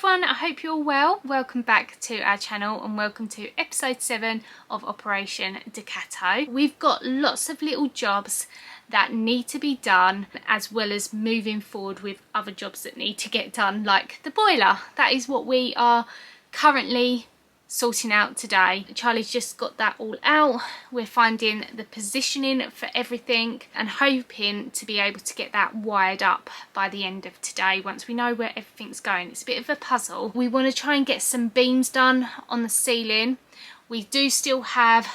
everyone, I hope you're all well. Welcome back to our channel and welcome to episode 7 of Operation Ducato. We've got lots of little jobs that need to be done, as well as moving forward with other jobs that need to get done, like the boiler. That is what we are currently sorting out today. Charlie's just got that all out. We're finding the positioning for everything and hoping to be able to get that wired up by the end of today once we know where everything's going. It's a bit of a puzzle. We want to try and get some beams done on the ceiling. We do still have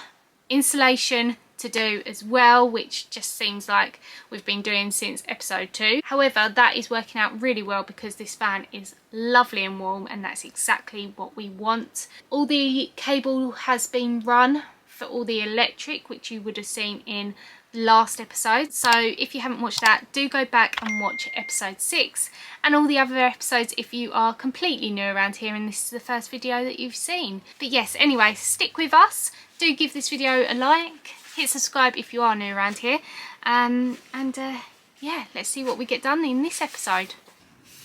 insulation to do as well, which just seems like we've been doing since episode 2. However, that is working out really well because this fan is lovely and warm, and that's exactly what we want. All the cable has been run for all the electric, which you would have seen in last episode. So if you haven't watched that, do go back and watch episode 6 and all the other episodes if you are completely new around here and this is the first video that you've seen. But yes, anyway, stick with us. Do give this video a like. Hit subscribe if you are new around here, yeah, let's see what we get done in this episode.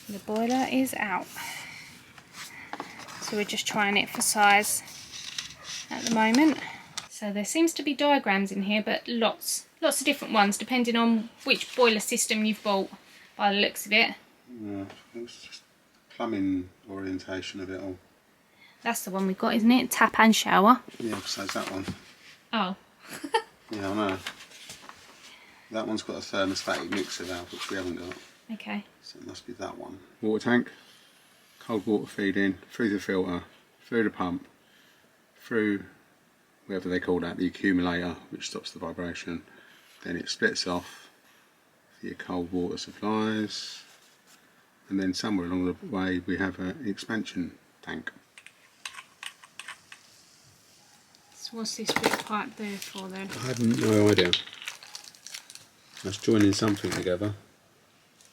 The boiler is out, so we're just trying it for size at the moment. So there seems to be diagrams in here, but lots of different ones depending on which boiler system you've bought by the looks of it. Yeah, it's just plumbing orientation of it all. That's the one we got, isn't it? Tap and shower. Yeah, so it's that one. Oh. Yeah, I know. That one's got a thermostatic mixer valve, which we haven't got. Okay. So it must be that one. Water tank, cold water feed in, through the filter, through the pump, through whatever they call that, the accumulator, which stops the vibration. Then it splits off for your cold water supplies. And then somewhere along the way we have an expansion tank. What's this bit of pipe there for then? I have no idea. That's joining something together,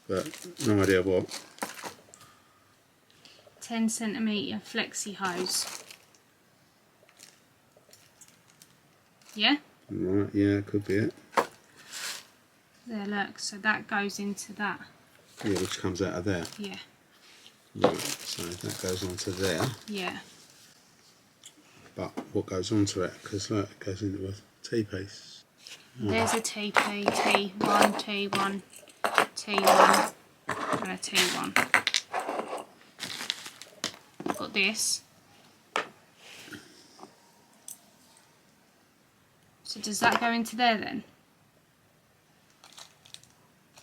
but no idea what. 10cm flexi hose. Yeah? Right, yeah, could be it. There, look, so that goes into that. Yeah, which comes out of there. Yeah. Right, so that goes onto there. Yeah. But what goes onto it, because look, it goes into a T-piece. There's a TP, T1, T1, T1 and a T1. I've got this. So does that go into there then?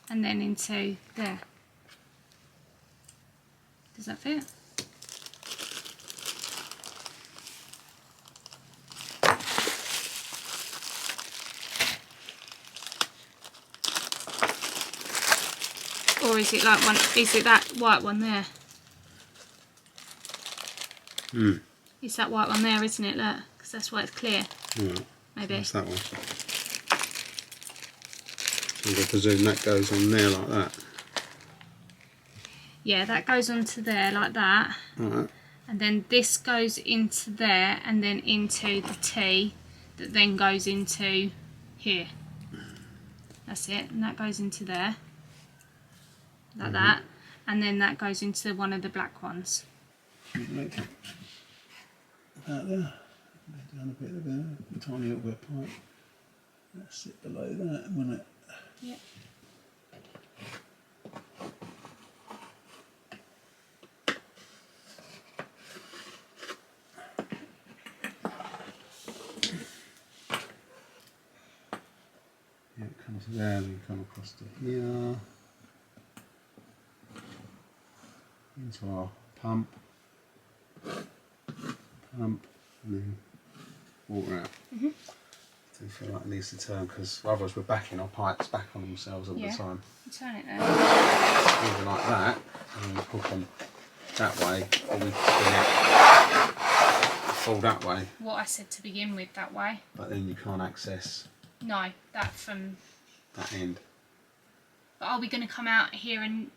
And then into there? Does that fit? Or is it like one? Is it that white one there? Hmm. It's that white one there, isn't it? Look, because that's why it's clear. Right. Maybe. That's that one. So I presume that goes on there like that. Yeah, that goes onto there like that. Right. And then this goes into there, and then into the T, that then goes into here. That's it, and that goes into there. Like that, and then that goes into one of the black ones. Right. About there, down a bit of there, a tiny little bit of pipe. Let's sit below that, won't it? Yep. Yeah, it comes there, then come across to here. Into our pump, and then water out. Mm-hmm. Do feel like it needs to turn, because otherwise we're backing our pipes back on themselves all the time. Turn it there. Either like that, and then we hook them that way, or we spin it full that way. What I said to begin with, that way. But then you can't access. No, that from that end. But are we going to come out here and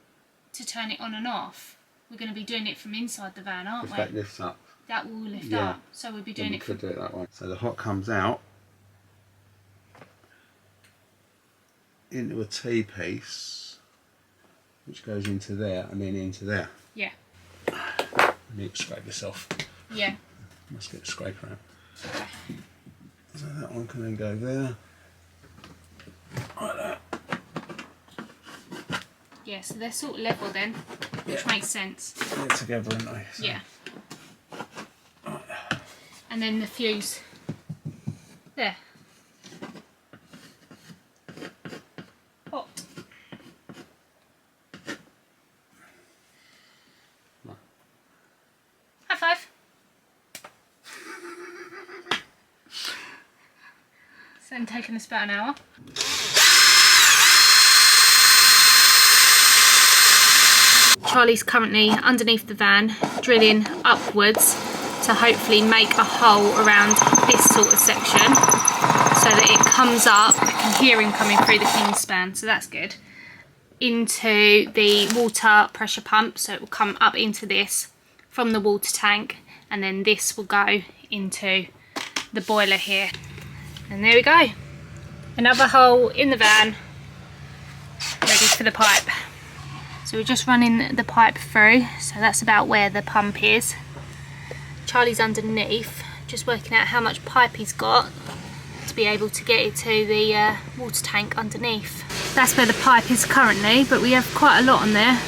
to turn it on and off? We're going to be doing it from inside the van, aren't we? If that lifts up. That will lift Yeah. up. So we'll be doing it. We could do it that way. So the hot comes out into a T-piece, which goes into there and then into there. Yeah. Maybe you can scrape this off. Yeah. Let's get the scraper out. So that one can then go there. Like that. Yeah, so they're sort of level then, which makes sense. They're together, aren't they? So. Yeah. And then the fuse. There. Hot. Right. High five. It's then taken us about an hour. Charlie's currently underneath the van, drilling upwards to hopefully make a hole around this sort of section so that it comes up. I can hear him coming through the kingspan, so that's good, into the water pressure pump. So it will come up into this from the water tank, and then this will go into the boiler here. And there we go. Another hole in the van, ready for the pipe. So we're just running the pipe through, so that's about where the pump is. Charlie's underneath, just working out how much pipe he's got to be able to get it to the water tank underneath. That's where the pipe is currently, but we have quite a lot on there.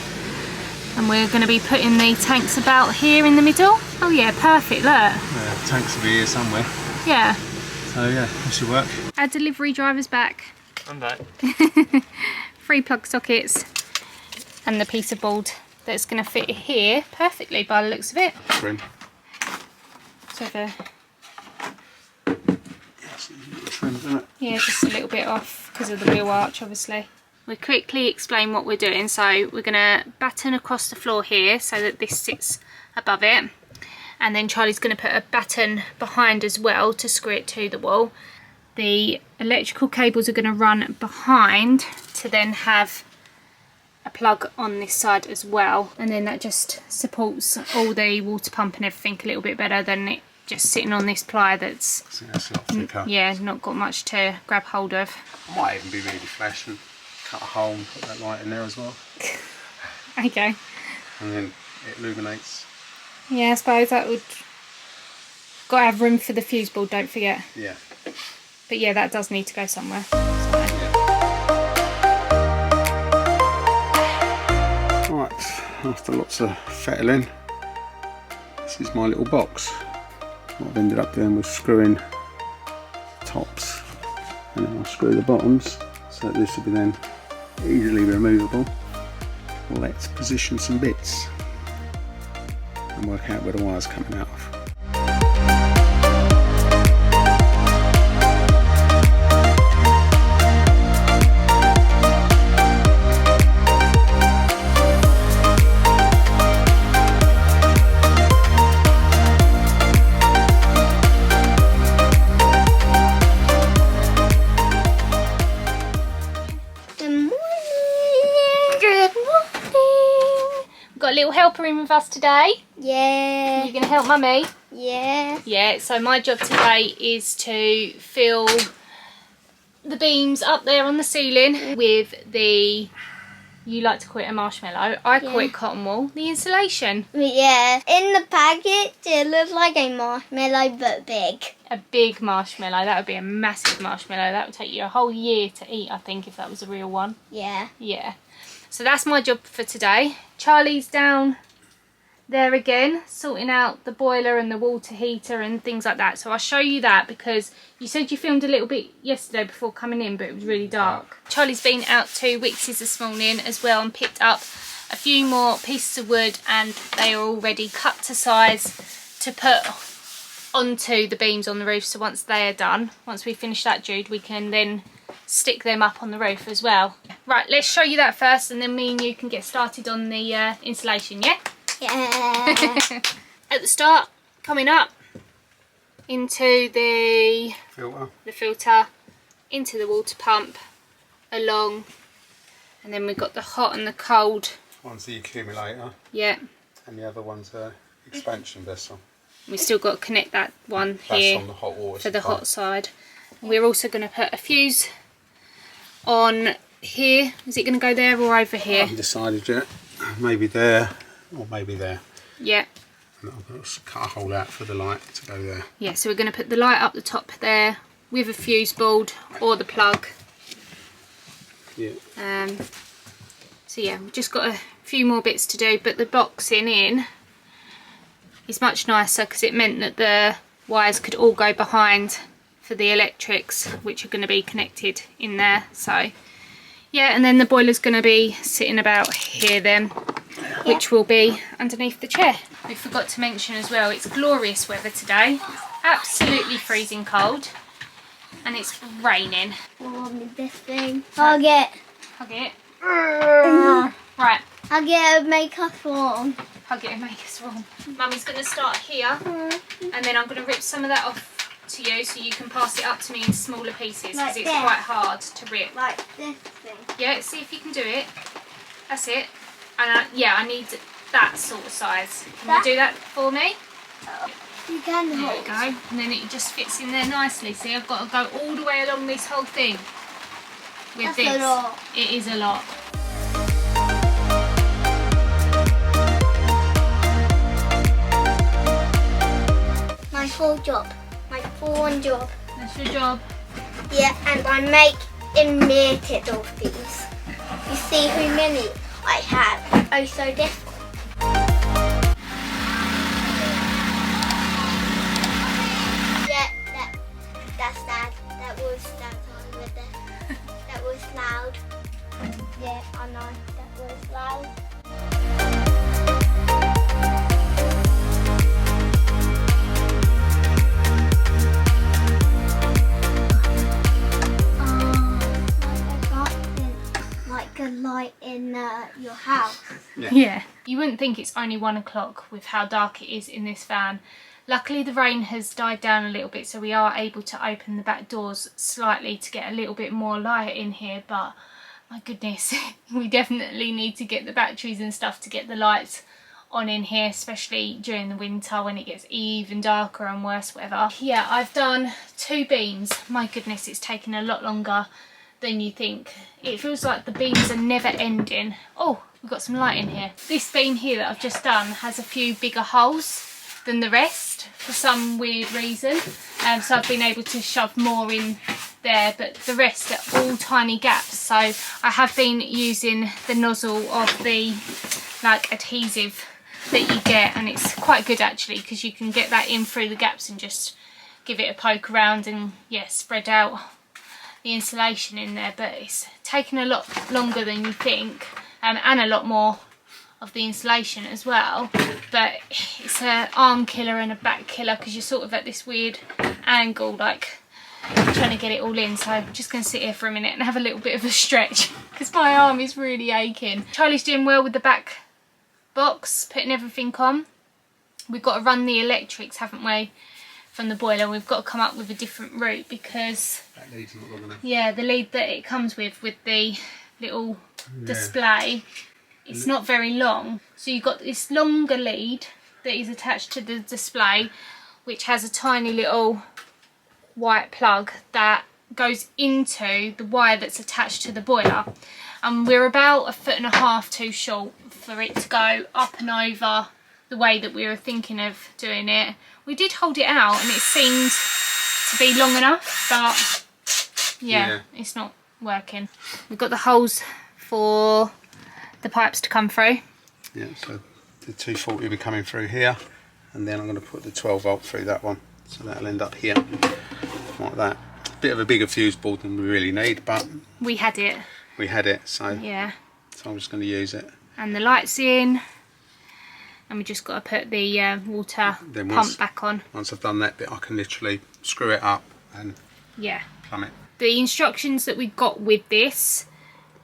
And we're going to be putting the tanks about here in the middle. Oh yeah, perfect, look. Yeah, the tanks will be here somewhere. Yeah. So yeah, this should work. Our delivery driver's back. I'm back. 3 plug sockets and the piece of board that's going to fit here perfectly by the looks of it. Trim. So the, Trim, isn't it? yeah, just a little bit off because of the wheel arch, obviously. We'll quickly explain what we're doing. So we're going to batten across the floor here so that this sits above it. And then Charlie's going to put a batten behind as well to screw it to the wall. The electrical cables are going to run behind to then have a plug on this side as well, and then that just supports all the water pump and everything a little bit better than it just sitting on this ply that's, So that's a lot thicker. yeah, not got much to grab hold of. I might even be really flash and cut a hole and put that light in there as well. Okay. And then it illuminates. Yeah, I suppose that would... Got to have room for the fuse board, don't forget. Yeah. But yeah, that does need to go somewhere. So. Right, after lots of fettling, this is my little box. What I've ended up doing was screwing tops, and then I'll screw the bottoms, so that this will be then easily removable. Let's position some bits and work out where the wire's coming out of. Got a little helper in with us today. Yeah. You're going to help Mummy? Yeah. Yeah, so my job today is to fill the beams up there on the ceiling with the, you like to call it a marshmallow, I call it cotton wool, the insulation. Yeah. In the packet, it looks like a marshmallow, but big. A big marshmallow, that would be a massive marshmallow. That would take you a whole year to eat, I think, if that was a real one. Yeah. Yeah. So that's my job for today. Charlie's down there again, sorting out the boiler and the water heater and things like that. So I'll show you that because you said you filmed a little bit yesterday before coming in, but it was really dark. Charlie's been out to Wickes this morning as well and picked up a few more pieces of wood, and they are already cut to size to put onto the beams on the roof. So once they are done, once we finish that, Jude, we can then stick them up on the roof as well. Right, let's show you that first, and then me and you can get started on the insulation, yeah? Yeah. At the start, coming up into the filter, into the water pump, along, and then we've got the hot and the cold. One's the accumulator. Yeah. And the other one's an expansion vessel. We've still got to connect that one here on the hot water for the supply. hot side. We're also going to put a fuse on here. Is it going to go there or over I here? haven't decided yet. Maybe there or maybe there. Yeah. And I'll just cut a hole out for the light to go there. Yeah, so we're going to put the light up the top there with a fuse board or the plug. Yeah. So yeah, we've just got a few more bits to do, but the boxing in is much nicer because it meant that the wires could all go behind for the electrics, which are going to be connected in there. So yeah, and then the boiler's going to be sitting about here then, which will be underneath the chair. We forgot to mention as well, it's glorious weather today, absolutely freezing cold, and it's raining. This thing. I'll get. Hug it. Right. I'll get a makeup form. Hug it and make us warm. Mummy's going to start here, and then I'm going to rip some of that off to you so you can pass it up to me in smaller pieces, because Like it's this? quite hard to rip. Like this thing. Yeah, see if you can do it. That's it. And yeah, I need that sort of size. Can you do that for me? You can There we hold. go. And then it just fits in there nicely. See, I've got to go all the way along this whole thing with That's this. a lot. It is a lot. My full job. My full-on job. That's your job. Yeah, and I make unlimited of these. You see how many I have. Oh, so this one. Yeah, that's that. That was that one with the. That was loud. Yeah, I know. That was loud. Like a light in your house. Yeah. You wouldn't think it's only 1 o'clock with how dark it is in this van. Luckily the rain has died down a little bit, so we are able to open the back doors slightly to get a little bit more light in here, but my goodness, we definitely need to get the batteries and stuff to get the lights on in here, especially during the winter when it gets even darker and worse weather. Yeah, I've done 2 beams. My goodness, it's taken a lot longer than you think. It feels like the beams are never ending. Oh, we've got some light in here. This beam here that I've just done has a few bigger holes than the rest for some weird reason. So I've been able to shove more in there, but the rest are all tiny gaps. So I have been using the nozzle of the like adhesive that you get, and it's quite good actually because you can get that in through the gaps and just give it a poke around and yeah, spread out the insulation in there. But it's taken a lot longer than you think, and a lot more of the insulation as well, but it's an arm killer and a back killer because you're sort of at this weird angle, like trying to get it all in. So I'm just going to sit here for a minute and have a little bit of a stretch because my arm is really aching. Charlie's doing well with the back box, putting everything on. We've got to run the electrics, haven't we, from the boiler. We've got to come up with a different route because That lead's not long enough. yeah, the lead that it comes with the little display, it's not very long. So you've got this longer lead that is attached to the display, which has a tiny little white plug that goes into the wire that's attached to the boiler. And we're about 1.5 feet too short for it to go up and over the way that we were thinking of doing it. We did hold it out and it seemed to be long enough, but yeah. It's not working. We've got the holes for the pipes to come through. Yeah, so the 240 will be coming through here, and then I'm going to put the 12 volt through that one, so that'll end up here like that. Bit of a bigger fuse board than we really need, but We had it. we had it, so Yeah. so I'm just going to use it. And the lights in, and we just got to put the water Then pump back on. Once I've done that bit, I can literally screw it up and Yeah. plumb it. The instructions that we got with this,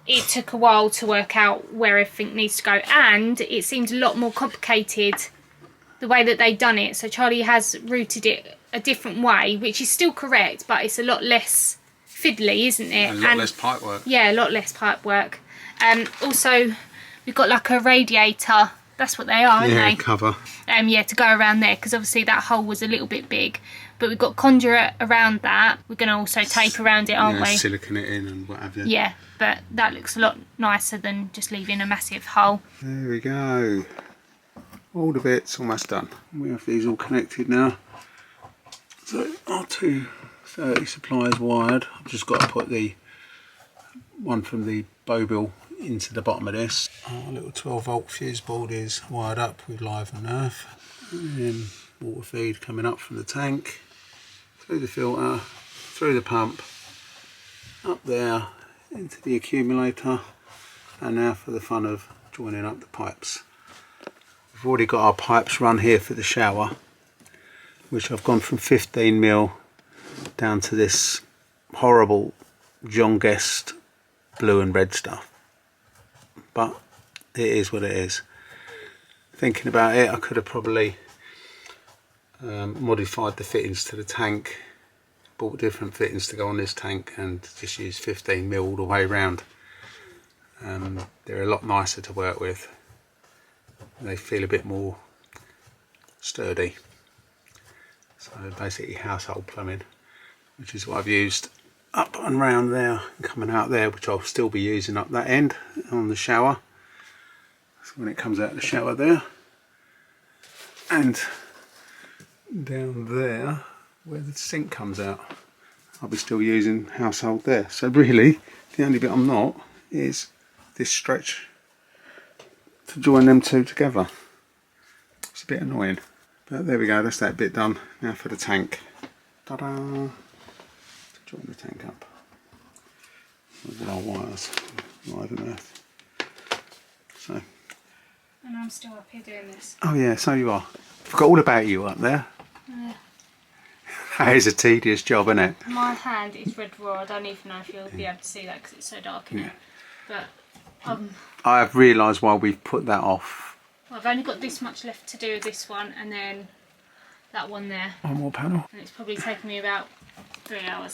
it took a while to work out where everything needs to go, and it seemed a lot more complicated the way that they'd done it. So Charlie has routed it a different way, which is still correct, but it's a lot less fiddly, isn't it? And a lot less pipe work. Yeah, a lot less pipe work. Also, we've got like a radiator. That's what they are, aren't Yeah, they? cover. Yeah, to go around there, because obviously that hole was a little bit big, but we've got conduit around that. We're going to also tape around it, aren't we? Silicone it in and what have you. Yeah, but that looks a lot nicer than just leaving a massive hole. There we go. all the bits almost done. We have these all connected now. So our 230 supplies wired. I've just got to put the one from the Bobil into the bottom of this. Our little 12-volt fuse board is wired up with live and earth. And then water feed coming up from the tank, through the filter, through the pump, up there into the accumulator, and now for the fun of joining up the pipes. We've already got our pipes run here for the shower, which I've gone from 15mm down to this horrible John Guest blue and red stuff, but it is what it is. Thinking about it, I could have probably modified the fittings to the tank, bought different fittings to go on this tank, and just use 15mm all the way around. They're a lot nicer to work with. They feel a bit more sturdy. So basically household plumbing, which is what I've used up and round there and coming out there, which I'll still be using up that end on the shower. So when it comes out of the shower there, and down there where the sink comes out, I'll be still using household there. So really the only bit I'm not is this stretch to join them two together. It's a bit annoying, but there we go, that's that bit done. Now for the tank. Ta-da! Join the tank up with our wires, live and earth. So. And I'm still up here doing this. Oh yeah, so you are. Forgot all about you up there. Yeah. That is a tedious job, isn't it? My hand is red raw. I don't even know if you'll be able to see that because it's so dark in here. But I have realised why we've put that off. I've only got this much left to do with this one, and then that one there. One more panel. And it's probably taken me about 3 hours.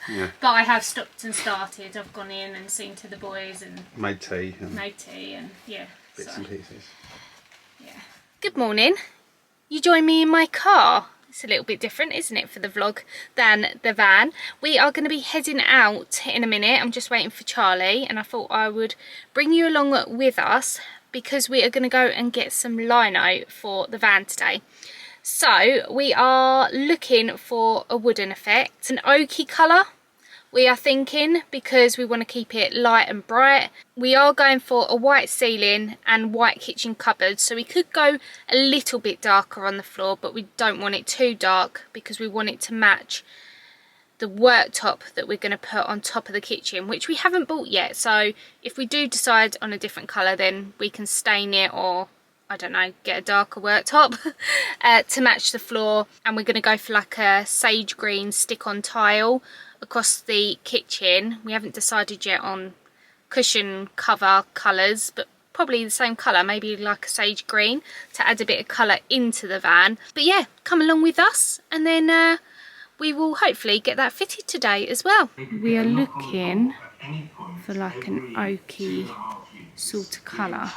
Yeah. But I have stopped and started. I've gone in and seen to the boys and Made tea. and yeah. Bits and pieces. Yeah. Good morning. You join me in my car. It's a little bit different, isn't it, for the vlog than the van. We are going to be heading out in a minute. I'm just waiting for Charlie, and I thought I would bring you along with us because we are going to go and get some lino for the van today. So we are looking for a wooden effect, an oaky colour we are thinking, because we want to keep it light and bright. We are going for a white ceiling and white kitchen cupboards, so we could go a little bit darker on the floor, but we don't want it too dark because we want it to match the worktop that we're going to put on top of the kitchen, which we haven't bought yet. So if we do decide on a different colour, then we can stain it, or I don't know, get a darker worktop to match the floor. And we're going to go for like a sage green stick-on tile across the kitchen. We haven't decided yet on cushion cover colours, but probably the same colour, maybe like a sage green, to add a bit of colour into the van. But yeah, come along with us, and then we will hopefully get that fitted today as well. We are looking for like an oaky sort of colour.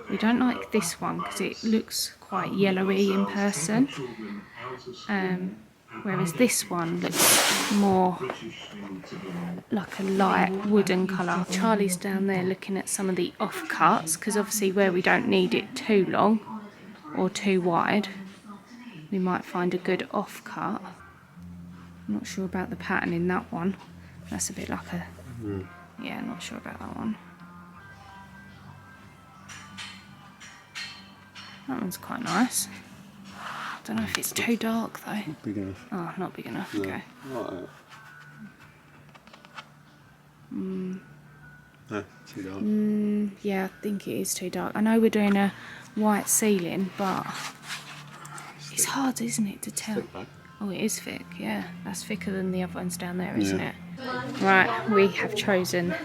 We don't like this one because it looks quite yellowy in person, whereas this one looks more like a light wooden colour. Charlie's down there looking at some of the offcuts, because obviously where we don't need it too long or too wide, we might find a good offcut. I'm not sure about the pattern in that one. That's a bit like a... Yeah, not sure about that one. That one's quite nice. Don't know if it's too dark though. Not big enough. Oh, not big enough. No. Okay. Right. No, too dark. Yeah, I think it is too dark. I know we're doing a white ceiling, but it's hard, isn't it, to tell? Oh, it is thick. Yeah, that's thicker than the other ones down there, isn't it? Right, we have chosen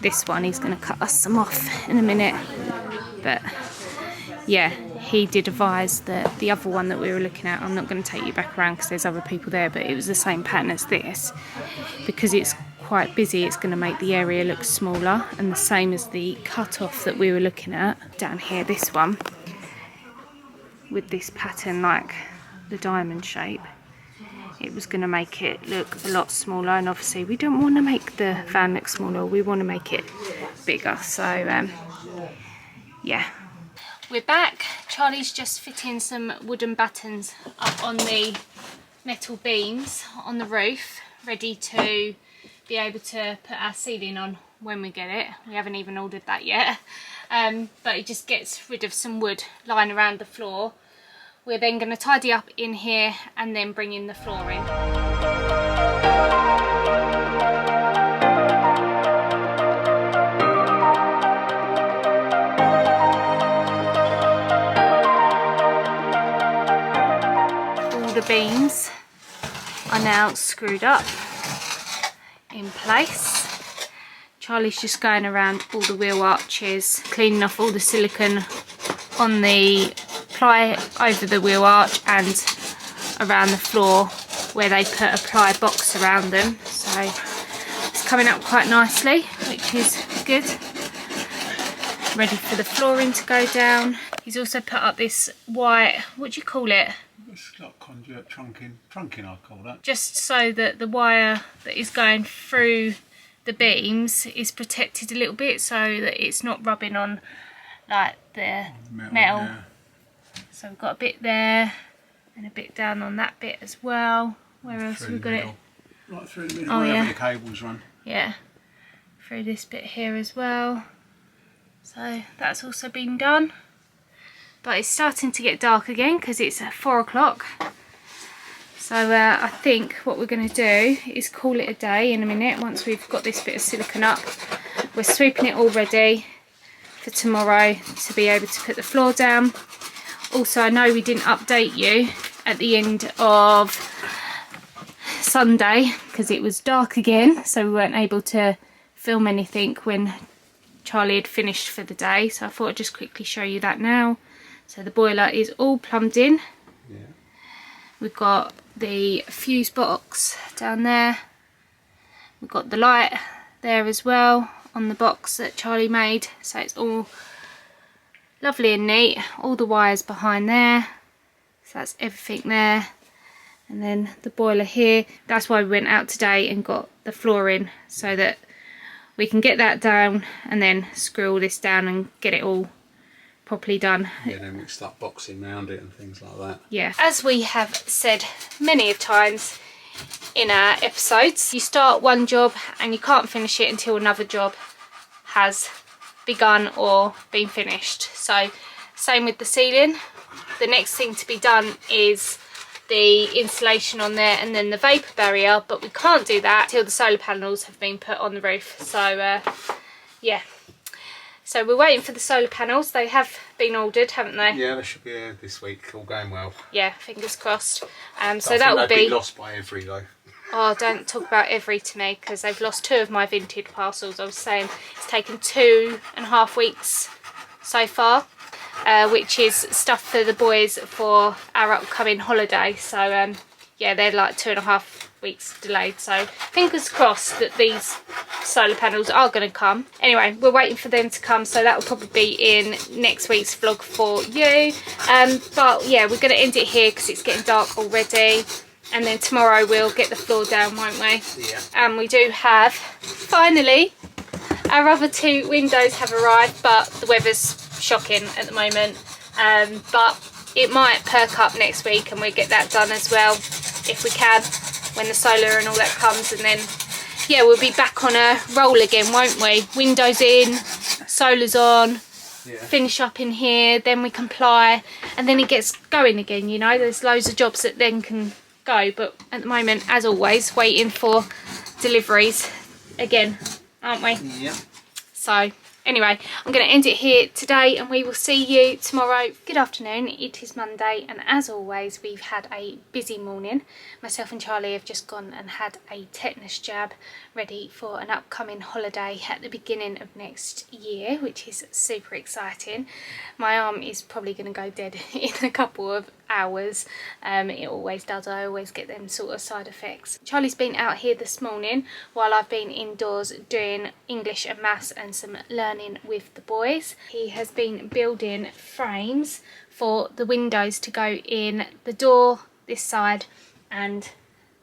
this one. He's going to cut us some off in a minute, but yeah, he did advise that the other one that we were looking at, I'm not going to take you back around because there's other people there, but it was the same pattern as this. Because it's quite busy, it's going to make the area look smaller, and the same as the cut-off that we were looking at down here, this one, with this pattern like the diamond shape. It was going to make it look a lot smaller, and obviously we don't want to make the van look smaller, we want to make it bigger. So yeah, we're back. Charlie's just fitting some wooden battens up on the metal beams on the roof, ready to be able to put our ceiling on when we get it. We haven't even ordered that yet, but it just gets rid of some wood lying around the floor. We're then going to tidy up in here and then bring in the flooring. All the beams are now screwed up in place. Charlie's just going around all the wheel arches, cleaning off all the silicone on the ply over the wheel arch and around the floor where they put a ply box around them. So it's coming up quite nicely, which is good. Ready for the flooring to go down. He's also put up this white, what do you call it? It's like conduit trunking I call that. Just so that the wire that is going through the beams is protected a little bit, so that it's not rubbing on like the metal. Yeah. So we've got a bit there and a bit down on that bit as well. Where else have we got it? Right through the middle, Oh, wherever yeah. the cables run. Yeah, through this bit here as well. So that's also been done. But it's starting to get dark again because it's at 4 o'clock. So I think what we're going to do is call it a day in a minute once we've got this bit of silicone up. We're sweeping it all ready for tomorrow to be able to put the floor down. Also, I know we didn't update you at the end of Sunday because it was dark again, so we weren't able to film anything when Charlie had finished for the day. So I thought I'd just quickly show you that now. So the boiler is all plumbed in. Yeah. We've got the fuse box down there. We've got the light there as well on the box that Charlie made. So it's all lovely and neat. All the wires behind there. So that's everything there. And then the boiler here. That's why we went out today and got the flooring, so that we can get that down and then screw all this down and get it all properly done. Yeah, then we start boxing around it and things like that. Yeah, as we have said many of times in our episodes, you start one job and you can't finish it until another job has begun or been finished. So same with the ceiling. The next thing to be done is the insulation on there and then the vapour barrier, but we can't do that till the solar panels have been put on the roof. So yeah, so we're waiting for the solar panels. They have been ordered, haven't they? Yeah, they should be here this week, all going well. Yeah, fingers crossed. So I that will think they'd be lost by every though. Oh, don't talk about every to me, because they've lost 2 of my vintage parcels. I was saying it's taken 2.5 weeks so far, which is stuff for the boys for our upcoming holiday. So yeah, they're like 2.5 weeks delayed. So fingers crossed that these solar panels are going to come. Anyway, we're waiting for them to come, so that will probably be in next week's vlog for you. But yeah, we're going to end it here because it's getting dark already. And then tomorrow we'll get the floor down, won't we? Yeah. And we do have, finally, our other 2 windows have arrived, but the weather's shocking at the moment. But it might perk up next week and we'll get that done as well, if we can, when the solar and all that comes. And then, yeah, we'll be back on a roll again, won't we? Windows in, solar's on. Yeah. Finish up in here, then we comply, and then it gets going again, you know. There's loads of jobs that then can go, but at the moment, as always, waiting for deliveries again, aren't we? Yeah. So anyway, I'm going to end it here today and we will see you tomorrow. Good afternoon, it is Monday, and as always we've had a busy morning. Myself and Charlie have just gone and had a tetanus jab, ready for an upcoming holiday at the beginning of next year, which is super exciting. My arm is probably going to go dead in a couple of hours. It always does. I always get them sort of side effects. Charlie's been out here this morning while I've been indoors doing English and maths and some learning with the boys. He has been building frames for the windows to go in the door this side and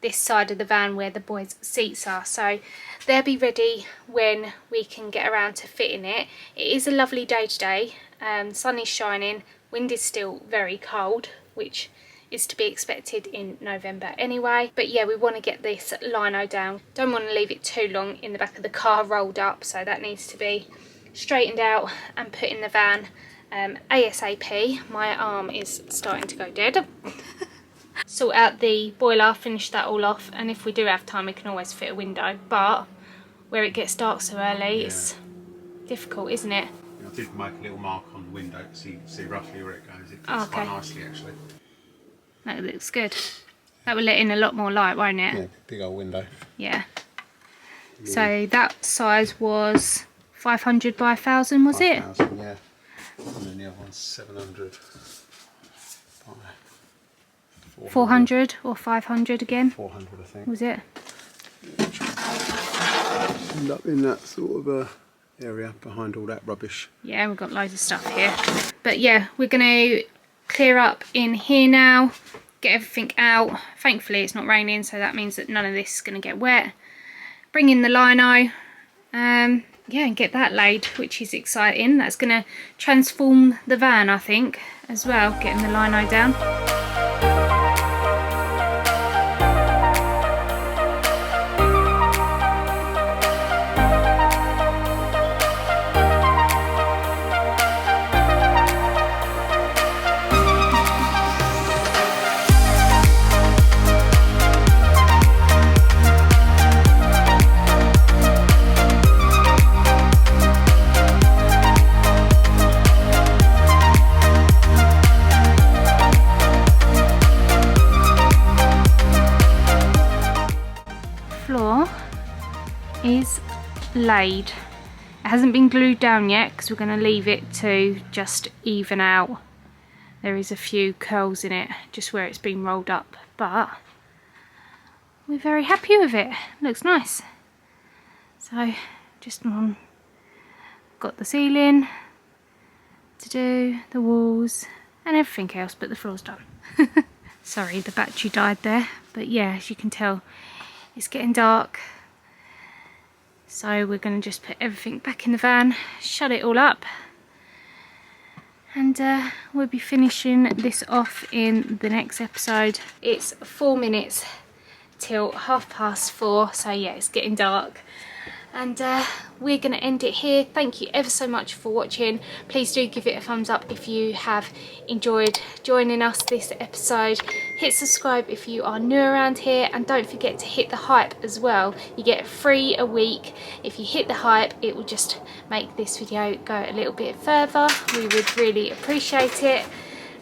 this side of the van where the boys' seats are, so they'll be ready when we can get around to fitting it. It is a lovely day today. Sun is shining, wind is still very cold, which is to be expected in November anyway. But yeah, we want to get this lino down. Don't want to leave it too long in the back of the car rolled up, so that needs to be straightened out and put in the van ASAP. My arm is starting to go dead. Sort out the boiler, finish that all off, and if we do have time we can always fit a window, but where it gets dark so early, it's difficult, isn't it? I did make a little mark on the window to see roughly where it goes. It fits quite nicely actually. That looks good. That will let in a lot more light, won't it? Yeah, big old window. Yeah. So that size was 500 by 1000, was it? 5,000, yeah. And then the other one's 700 by 400 or 500 again? 400, I think. Was it? End up in that sort of area behind all that rubbish. Yeah, we've got loads of stuff here. But yeah, we're going to clear up in here now, get everything out. Thankfully it's not raining, so that means that none of this is going to get wet. Bring in the lino, yeah, and get that laid, which is exciting. That's going to transform the van, I think, as well, getting the lino down. Is laid. It hasn't been glued down yet because we're going to leave it to just even out. There is a few curls in it just where it's been rolled up, but we're very happy with it. Looks nice. So just got the ceiling to do, the walls and everything else, but the floor's done. Sorry, the battery died there, but yeah, as you can tell it's getting dark. So we're going to just put everything back in the van, shut it all up, and we'll be finishing this off in the next episode. It's 4 minutes till 4:30, so yeah, it's getting dark. And we're going to end it here. Thank you ever so much for watching. Please do give it a thumbs up if you have enjoyed joining us this episode. Hit subscribe if you are new around here, and don't forget to hit the hype as well. You get free a week. If you hit the hype, it will just make this video go a little bit further. We would really appreciate it.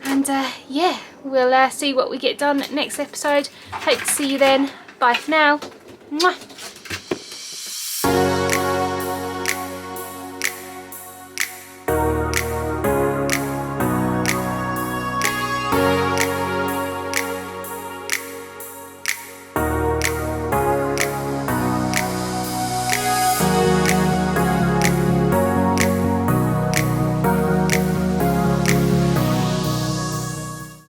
And yeah, we'll see what we get done next episode. Hope to see you then. Bye for now. Mwah.